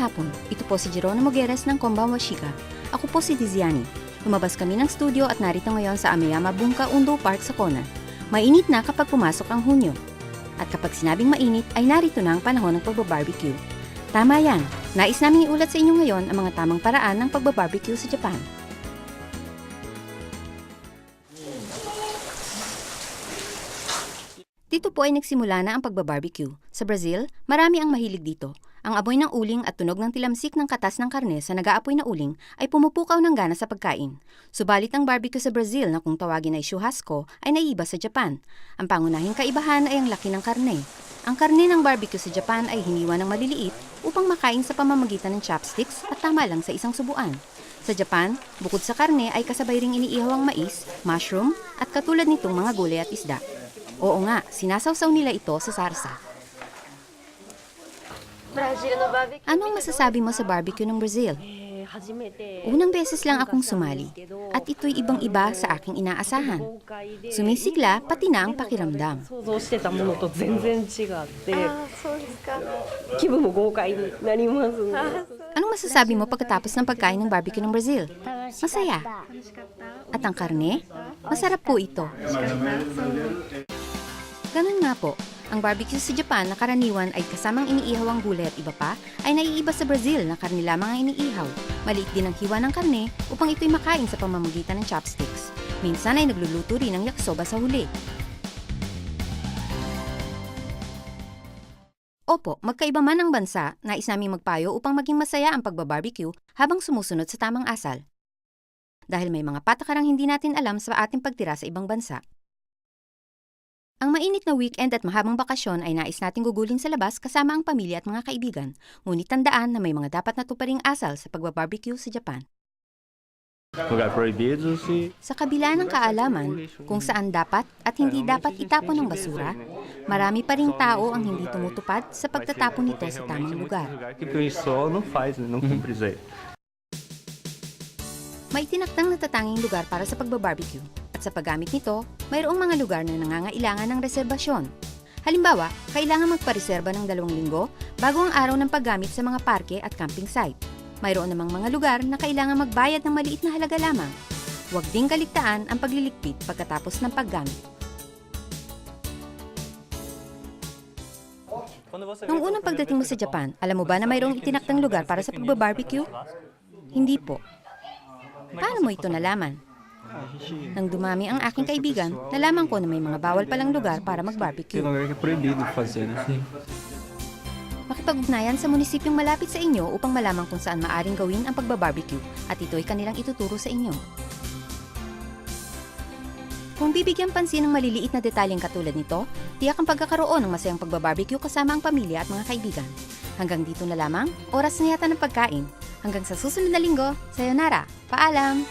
hapon. Ito po si Geronimo Guerres ng Konbanwa Shika. Ako po si Tiziani. Lumabas kami ng studio at narito ngayon sa Ameyama Bunka Undo Park sa Kona. Mainit na kapag pumasok ang Hunyo. At kapag sinabing mainit ay narito na ang panahon ng pagbabarbecue. Tama yan. Nais namin iulat sa inyo ngayon ang mga tamang paraan ng pagbabarbecue sa Japan. Dito po ay nagsimula na ang pagbabarbecue. Sa Brazil, marami ang mahilig dito. Ang amoy ng uling at tunog ng tilamsik ng katas ng karne sa nag-aapoy na uling ay pumupukaw ng gana sa pagkain. Subalit ang barbecue sa Brazil na kung tawagin ay churrasco ay naiiba sa Japan. Ang pangunahing kaibahan ay ang laki ng karne. Ang karne ng barbecue sa Japan ay hiniwa ng maliliit upang makain sa pamamagitan ng chopsticks at tama lang sa isang subuan. Sa Japan, bukod sa karne ay kasabay ring iniihaw ang mais, mushroom at katulad nitong mga gulay at isda. Oo nga, sinasawsaw nila ito sa sarsa. Ano ang masasabi mo sa barbecue ng Brazil? Unang beses lang akong sumali at ito'y ibang-iba sa aking inaasahan. Sumisigla pati na ang pakiramdam. Anong masasabi mo pagkatapos ng pagkain ng barbecue ng Brazil? Masaya. At ang karne? Masarap po ito. Ganun nga po. Ang barbecue sa Japan na karaniwan ay kasamang iniihaw ang gulay at iba pa ay naiiba sa Brazil na karne lamang ang iniihaw. Maliit din ang hiwa ng karne upang ito'y makain sa pamamagitan ng chopsticks. Minsan ay nagluluto rin ng yakisoba sa huli. Opo, magkaiba man ang bansa, nais naming magpayo upang maging masaya ang pagbabarbecue habang sumusunod sa tamang asal. Dahil may mga patakarang hindi natin alam sa ating pagtira sa ibang bansa. Ang mainit na weekend at mahabang bakasyon ay nais nating gugulin sa labas kasama ang pamilya at mga kaibigan. Ngunit tandaan na may mga dapat na tuparing asal sa pagbabarbecue sa Japan. Sa kabila ng kaalaman kung saan dapat at hindi dapat itapon ang basura, marami pa ring tao ang hindi tumutupad sa pagtatapon nito sa tamang lugar. May tinakdang natatanging lugar para sa pagbabarbecue. Sa paggamit nito, mayroong mga lugar na nangangailangan ng reserbasyon. Halimbawa, kailangan magpareserba ng 2 linggo bago ang araw ng paggamit sa mga parke at camping site. Mayroon namang mga lugar na kailangan magbayad ng maliit na halaga lamang. Huwag ding kaligtaan ang pagliligpit pagkatapos ng paggamit. Noong unang pagdating mo sa Japan, alam mo ba na mayroong itinakdang lugar para sa pagbabarbecue? Hindi po. Paano mo ito nalaman? Nang dumami ang aking kaibigan, nalaman ko na may mga bawal palang lugar para mag-barbecue. Makipag-ugnayan sa munisipyong malapit sa inyo upang malaman kung saan maaring gawin ang pagbabarbecue at ito'y kanilang ituturo sa inyo. Kung bibigyan pansin ng maliliit na detalyeng katulad nito, tiyak ang pagkakaroon ng masayang pagbabarbecue kasama ang pamilya at mga kaibigan. Hanggang dito na lamang, oras na yata ng pagkain. Hanggang sa susunod na linggo, sayonara, paalam!